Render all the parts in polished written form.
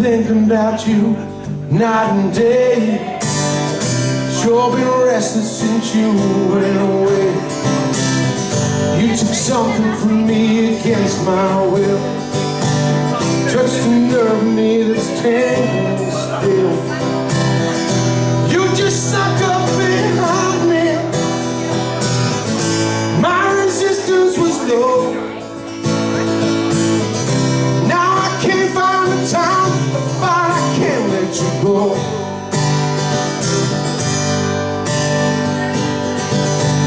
thinking about you night and day. Sure been restless since you went away. You took something from me against my will, touched a nerve in me that's tingling still. You just snuck up behind me. My resistance was low. Now I can't find the time, but I can't let you go.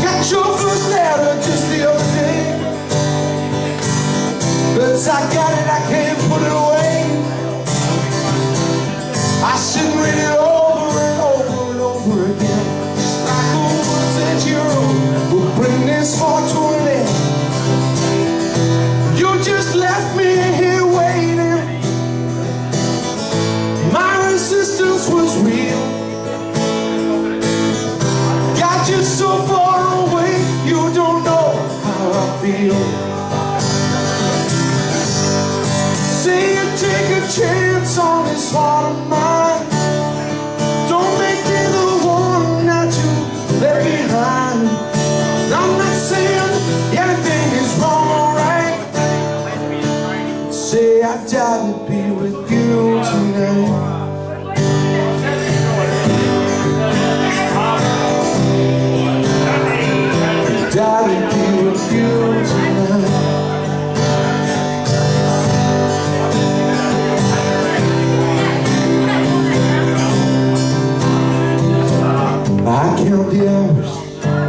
Got your first letter just the other day. Cause I got it, I can't put it away. I sit and read it over and over and over again, just like the words that you wrote will bring this far to an end. You just left me here waiting. My resistance was real. Got you so far away, you don't know how I feel. Say you take a chance on this heart of mine. Don't make me the one that you left behind. I'm not saying anything is wrong or right. Say I died to be with you tonight. Died to be with you tonight. I count the hours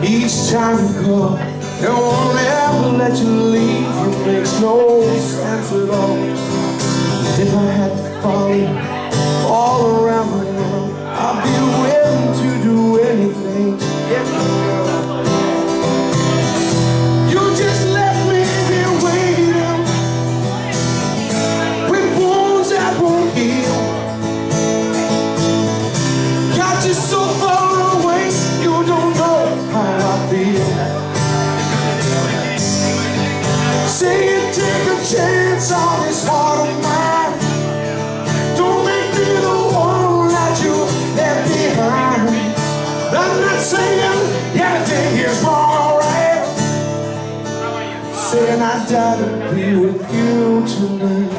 each time you call. No one will ever let you leave. It makes no sense at all. If I had to follow all around the world, I'd be willing to do anything to get you. You just left me here waiting with wounds that won't heal. Got you so far away, you don't know how I feel. Say you take a chance on this heart of mine. Don't make me the one that you left behind. I'm not saying anything is wrong or right. Saying I died to be with you tonight.